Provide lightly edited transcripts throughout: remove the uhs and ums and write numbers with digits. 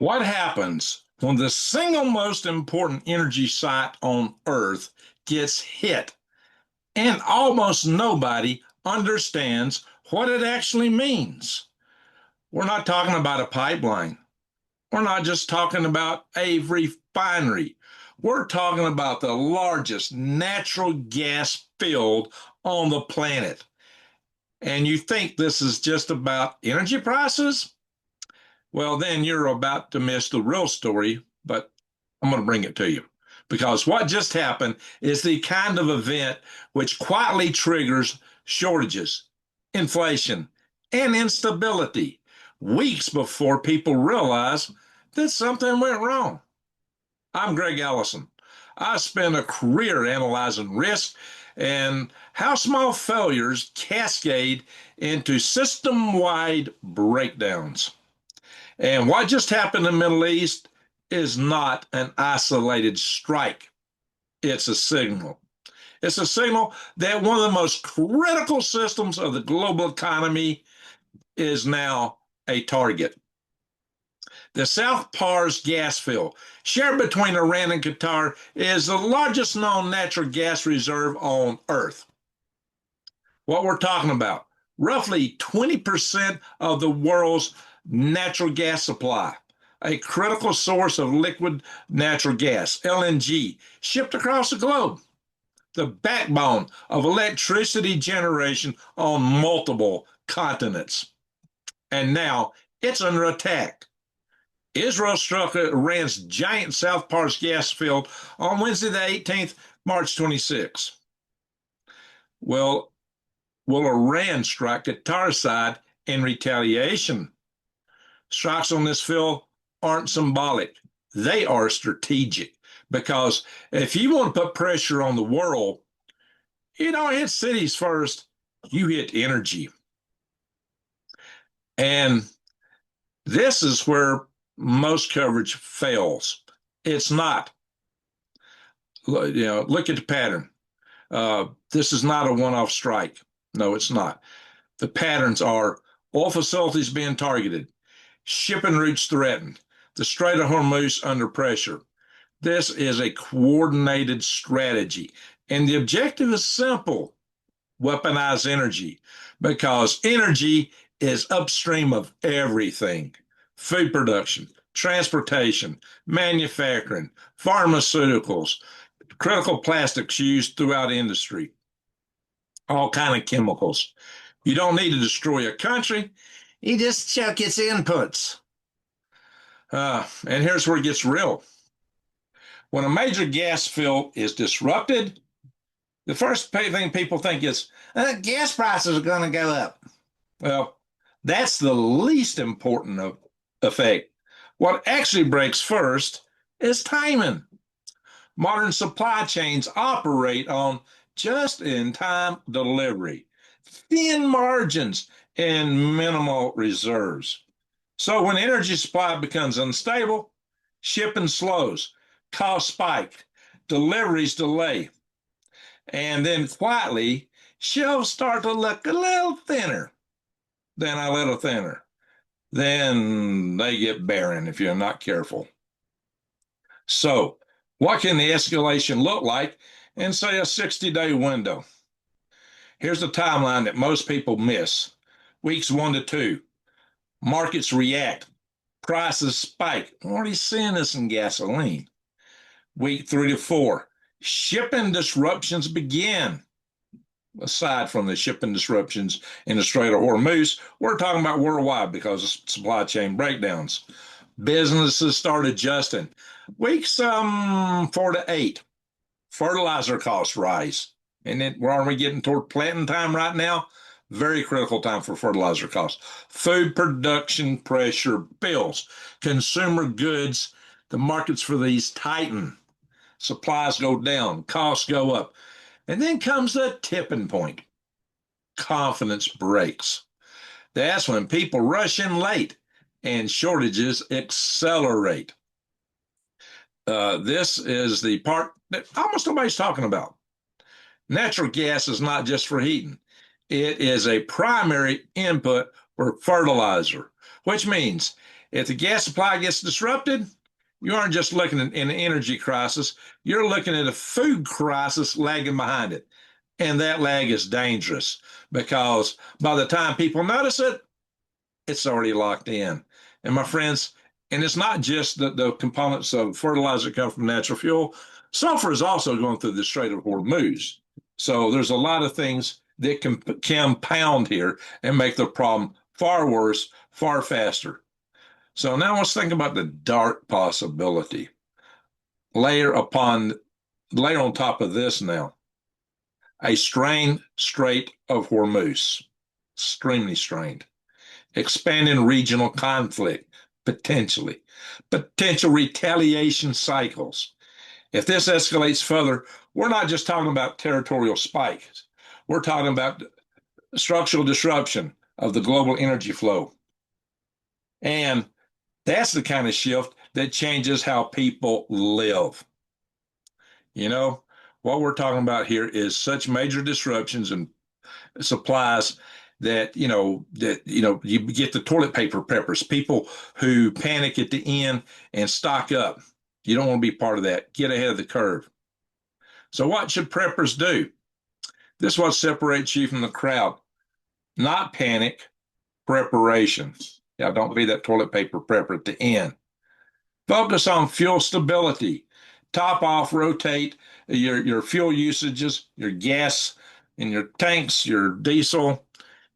What happens when the single most important energy site on Earth gets hit and almost nobody understands what it actually means? We're not talking about a pipeline. We're not just talking about a refinery. We're talking about the largest natural gas field on the planet. And you think this is just about energy prices? Well, then you're about to miss the real story, but I'm going to bring it to you. Because what just happened is the kind of event which quietly triggers shortages, inflation, and instability weeks before people realize that something went wrong. I'm Greg Allison. I spent a career analyzing risk and how small failures cascade into system-wide breakdowns. And what just happened in the Middle East is not an isolated strike. It's a signal. It's a signal that one of the most critical systems of the global economy is now a target. The South Pars gas field, shared between Iran and Qatar, is the largest known natural gas reserve on Earth. What we're talking about, roughly 20% of the world's natural gas supply, a critical source of liquid natural gas, LNG, shipped across the globe, the backbone of electricity generation on multiple continents. And now it's under attack. Israel struck Iran's giant South Pars gas field on Wednesday the 18th, March 26. Well, will Iran strike Qatar's side in retaliation? Strikes on this field aren't symbolic. They are strategic, because if you want to put pressure on the world, you don't hit cities first, you hit energy. And this is where most coverage fails. It's not. Look at the pattern. This is not a one-off strike. No, it's not. The patterns are oil facilities being targeted, shipping routes threatened, the Strait of Hormuz under pressure. This is a coordinated strategy. And the objective is simple: weaponize energy, because energy is upstream of everything: food production, transportation, manufacturing, pharmaceuticals, critical plastics used throughout industry, all kind of chemicals. You don't need to destroy a country. You just check its inputs. And here's where it gets real. When a major gas field is disrupted, the first thing people think is gas prices are going to go up. Well, that's the least important effect. What actually breaks first is timing. Modern supply chains operate on just-in-time delivery, thin margins, and minimal reserves. So when energy supply becomes unstable, shipping slows, costs spike, deliveries delay, and then quietly, shelves start to look a little thinner, then a little thinner. Then they get barren if you're not careful. So what can the escalation look like in, say, a 60-day window? Here's the timeline that most people miss. Weeks 1 to 2, markets react, prices spike. We're already seeing this in gasoline. Week 3 to 4, shipping disruptions begin. Aside from the shipping disruptions in the Strait of Hormuz, we're talking about worldwide because of supply chain breakdowns. Businesses start adjusting. Weeks 4 to 8, fertilizer costs rise. And then are we getting toward planting time right now? Very critical time for fertilizer costs. Food production pressure builds. Consumer goods, the markets for these tighten. Supplies go down, costs go up. And then comes the tipping point. Confidence breaks. That's when people rush in late and shortages accelerate. This is the part that almost nobody's talking about. Natural gas is not just for heating. It is a primary input for fertilizer, which means If the gas supply gets disrupted, you aren't just looking at an energy crisis, you're looking at a food crisis lagging behind it. And that lag is dangerous because by the time people notice it, it's already locked in. And my friends, and it's not just the components of fertilizer that come from natural fuel. Sulfur is also going through the Strait of Hormuz. So there's a lot of things that can compound here and make the problem far worse, far faster. So now let's think about the dark possibility. Layer on top of this now, a strained Strait of Hormuz, extremely strained, expanding regional conflict, potential retaliation cycles. If this escalates further, we're not just talking about territorial spikes. We're talking about structural disruption of the global energy flow. And that's the kind of shift that changes how people live. You know, what we're talking about here is such major disruptions in supplies that you get the toilet paper preppers, people who panic at the end and stock up. You don't want to be part of that. Get ahead of the curve. So what should preppers do? This is what separates you from the crowd. Not panic, preparation. Yeah, don't be that toilet paper prepper at the end. Focus on fuel stability. Top off, rotate your fuel usages, your gas in your tanks, your diesel,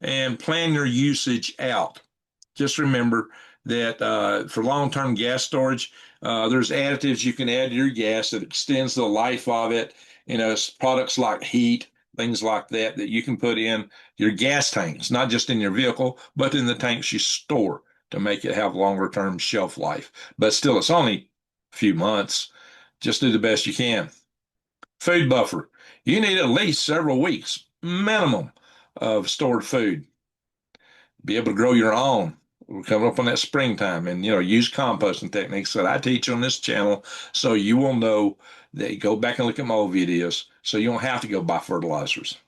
and plan your usage out. Just remember that for long-term gas storage, there's additives you can add to your gas that extends the life of it. Products like heat, things like that you can put in your gas tanks, not just in your vehicle, but in the tanks you store to make it have longer-term shelf life. But still, it's only a few months. Just do the best you can. Food buffer. You need at least several weeks minimum of stored food. Be able to grow your own. We're coming up on that springtime, and use composting techniques that I teach on this channel, so you will know that you go back and look at my old videos, so you don't have to go buy fertilizers.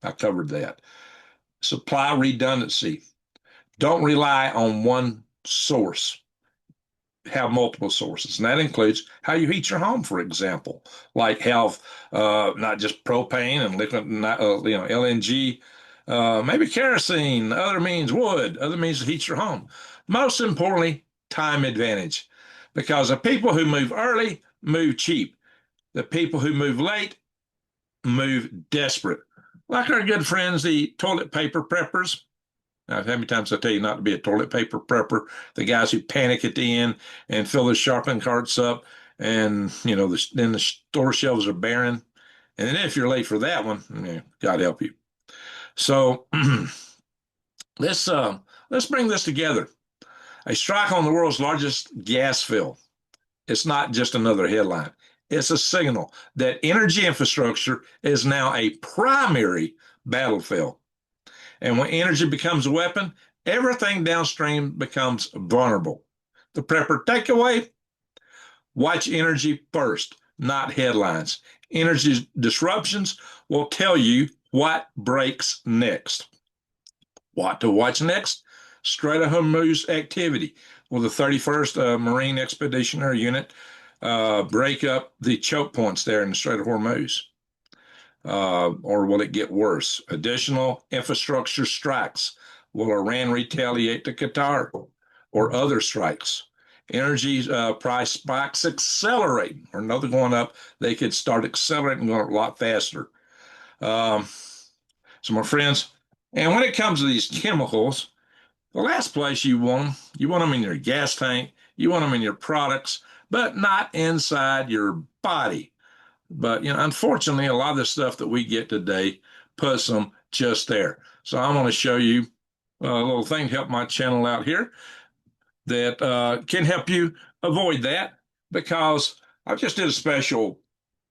I covered that. Supply redundancy. Don't rely on one source. Have multiple sources, and that includes how you heat your home, for example, like have not just propane and liquid, LNG, maybe kerosene, other means wood, other means to heat your home. Most importantly, time advantage, because the people who move early move cheap. The people who move late move desperate. Like our good friends, the toilet paper preppers. Now, how many times I tell you not to be a toilet paper prepper? The guys who panic at the end and fill the shopping carts up, and then the store shelves are barren. And then if you're late for that one, God help you. So let's bring this together. A strike on the world's largest gas field. It's not just another headline. It's a signal that energy infrastructure is now a primary battlefield. And when energy becomes a weapon, everything downstream becomes vulnerable. The prepper takeaway: watch energy first, not headlines. Energy disruptions will tell you what breaks next. What to watch next? Strait of Hormuz activity. Will the 31st Marine Expeditionary Unit break up the choke points there in the Strait of Hormuz? Or will it get worse? Additional infrastructure strikes. Will Iran retaliate to Qatar or other strikes? Energy price spikes accelerate, or no, they're going up. They could start accelerating, going a lot faster. So, my friends, and when it comes to these chemicals, the last place you want them in your gas tank, you want them in your products, but not inside your body. But, unfortunately, a lot of the stuff that we get today puts them just there. So I'm going to show you a little thing to help my channel out here that can help you avoid that, because I just did a special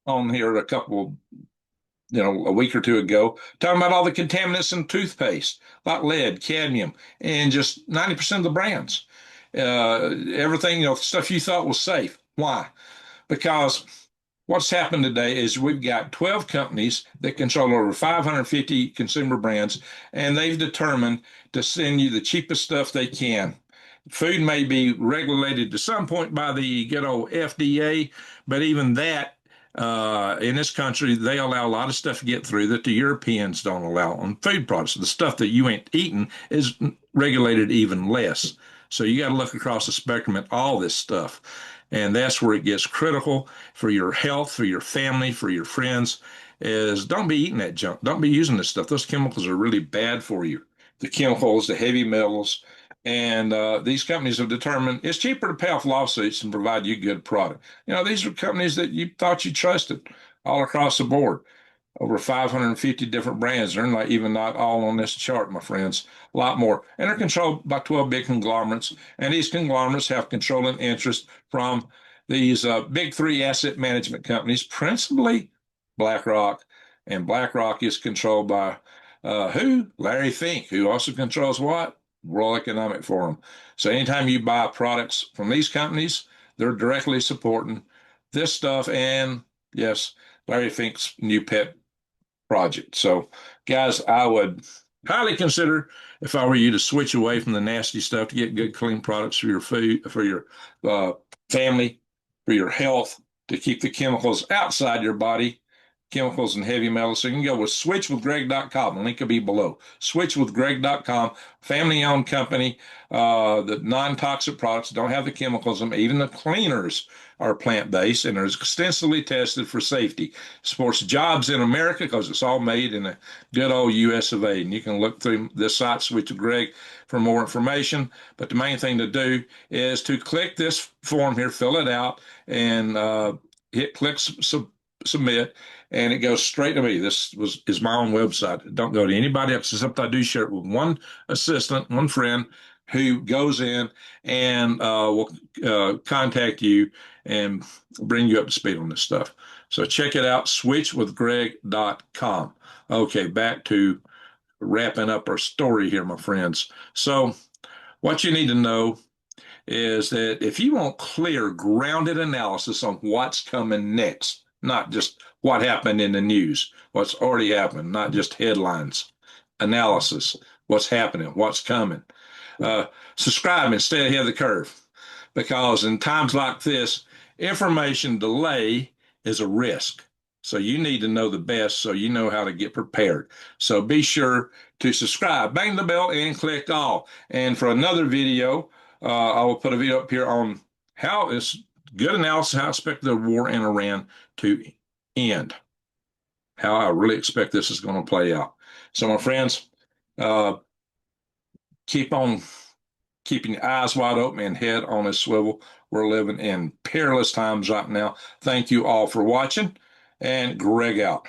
on here a week or two ago, talking about all the contaminants in toothpaste, like lead, cadmium, and just 90% of the brands. Everything, stuff you thought was safe. Why? Because what's happened today is we've got 12 companies that control over 550 consumer brands, and they've determined to send you the cheapest stuff they can. Food may be regulated to some point by the good old FDA, but even that, in this country, they allow a lot of stuff to get through that the Europeans don't allow on food products. The stuff that you ain't eating is regulated even less. So you got to look across the spectrum at all this stuff. And that's where it gets critical for your health, for your family, for your friends, is don't be eating that junk. Don't be using this stuff. Those chemicals are really bad for you. The chemicals, the heavy metals, and these companies have determined it's cheaper to pay off lawsuits and provide you a good product. You know, these are companies that you thought you trusted all across the board. Over 550 different brands. They're not even not all on this chart, my friends. A lot more. And they're controlled by 12 big conglomerates. And these conglomerates have controlling interest from these big three asset management companies, principally BlackRock. And BlackRock is controlled by who? Larry Fink, who also controls what? World Economic Forum. So anytime you buy products from these companies, they're directly supporting this stuff. And yes, Larry Fink's new pet project. So, guys, I would highly consider, if I were you, to switch away from the nasty stuff to get good, clean products for your food, for your family, for your health, to keep the chemicals outside your body, chemicals and heavy metals. So you can go with switchwithgreg.com. The link will be below. Switchwithgreg.com, family-owned company. The non-toxic products don't have the chemicals in them. Even the cleaners are plant-based and are extensively tested for safety. Supports jobs in America because it's all made in the good old US of A. And you can look through this site, Switch with Greg, for more information. But the main thing to do is to click this form here, fill it out, and click submit, and it goes straight to me. This is my own website. Don't go to anybody else, except I do share it with one assistant, one friend who goes in and will contact you and bring you up to speed on this stuff. So check it out, switchwithgreg.com. Okay, back to wrapping up our story here, my friends. So what you need to know is that if you want clear, grounded analysis on what's coming next, not just what happened in the news, what's already happened, not just headlines, analysis, what's happening, what's coming. Subscribe and stay ahead of the curve, because in times like this, information delay is a risk. So you need to know the best so you know how to get prepared. So be sure to subscribe, bang the bell, and click all. And for another video, I will put a video up here on how it's good analysis, how I expect the war in Iran to end, how I really expect this is going to play out. So, my friends, keep on keeping your eyes wide open and head on a swivel. We're living in perilous times right now. Thank you all for watching, and Greg out.